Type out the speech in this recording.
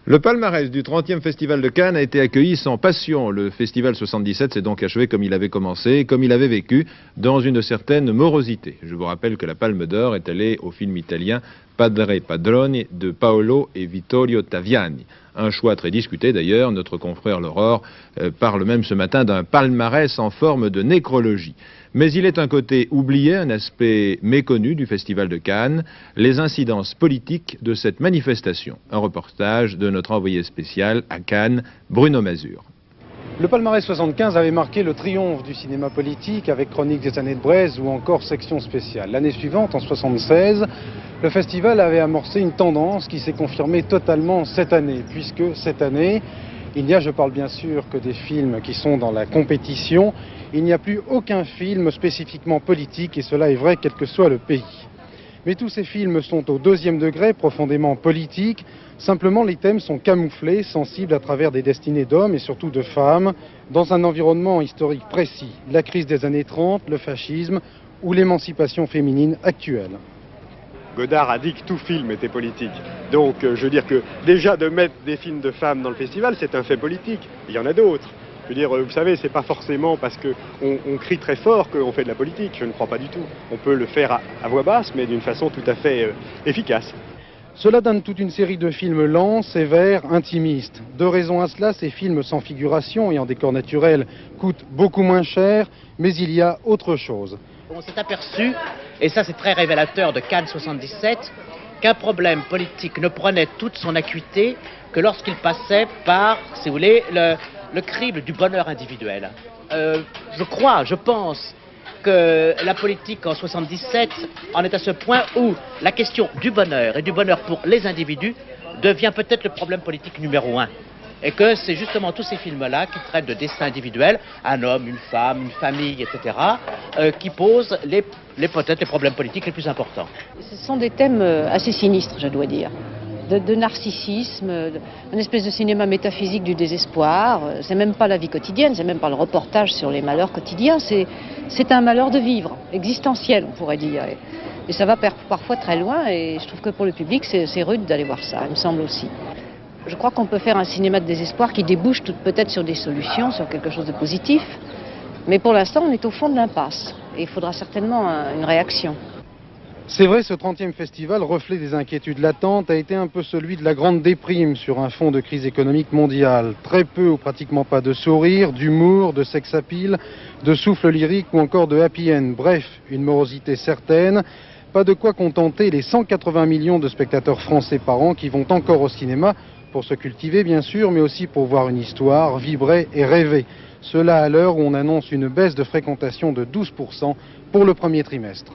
Le palmarès du 30e Festival de Cannes a été accueilli sans passion. Le Festival 77 s'est donc achevé comme il avait commencé, comme il avait vécu, dans une certaine morosité. Je vous rappelle que la Palme d'Or est allée au film italien Padre Padrone de Paolo et Vittorio Taviani. Un choix très discuté d'ailleurs. Notre confrère L'Aurore parle même ce matin d'un palmarès en forme de nécrologie. Mais il est un côté oublié, un aspect méconnu du Festival de Cannes, les incidences politiques de cette manifestation. Un reportage de notre envoyé spécial à Cannes, Bruno Mazur. Le palmarès 75 avait marqué le triomphe du cinéma politique avec Chroniques des années de Braise ou encore Section spéciale. L'année suivante, en 76, le festival avait amorcé une tendance qui s'est confirmée totalement cette année, puisque cette année, il n'y a, je parle bien sûr, que des films qui sont dans la compétition. Il n'y a plus aucun film spécifiquement politique, et cela est vrai quel que soit le pays. Mais tous ces films sont au deuxième degré, profondément politiques. Simplement, les thèmes sont camouflés, sensibles à travers des destinées d'hommes et surtout de femmes, dans un environnement historique précis. La crise des années 30, le fascisme ou l'émancipation féminine actuelle. Godard a dit que tout film était politique. Donc, je veux dire que déjà de mettre des films de femmes dans le festival, c'est un fait politique. Il y en a d'autres. Je veux dire, vous savez, c'est pas forcément parce qu'on crie très fort qu'on fait de la politique. Je ne crois pas du tout. On peut le faire à voix basse, mais d'une façon tout à fait efficace. Cela donne toute une série de films lents, sévères, intimistes. Deux raisons à cela, ces films sans figuration et en décor naturel coûtent beaucoup moins cher, mais il y a autre chose. On s'est aperçu, et ça c'est très révélateur de Cannes 77, qu'un problème politique ne prenait toute son acuité que lorsqu'il passait par, si vous voulez, le crible du bonheur individuel. Je pense que la politique en 77 en est à ce point où la question du bonheur et du bonheur pour les individus devient peut-être le problème politique numéro 1. Et que c'est justement tous ces films-là qui traitent de destin individuel, un homme, une femme, une famille, etc., qui posent peut-être les problèmes politiques les plus importants. Ce sont des thèmes assez sinistres, je dois dire. De narcissisme, une espèce de cinéma métaphysique du désespoir. C'est même pas la vie quotidienne, c'est même pas le reportage sur les malheurs quotidiens, c'est un malheur de vivre, existentiel on pourrait dire. Et ça va parfois très loin et je trouve que pour le public c'est rude d'aller voir ça, il me semble aussi. Je crois qu'on peut faire un cinéma de désespoir qui débouche peut-être sur des solutions, sur quelque chose de positif. Mais pour l'instant, on est au fond de l'impasse. Et il faudra certainement une réaction. C'est vrai, ce 30e festival, reflet des inquiétudes latentes, a été un peu celui de la grande déprime sur un fond de crise économique mondiale. Très peu ou pratiquement pas de sourires, d'humour, de sex appeal, de souffle lyrique ou encore de happy end. Bref, une morosité certaine. Pas de quoi contenter les 180 millions de spectateurs français par an qui vont encore au cinéma, pour se cultiver bien sûr, mais aussi pour voir une histoire, vibrer et rêver. Cela à l'heure où on annonce une baisse de fréquentation de 12% pour le premier trimestre.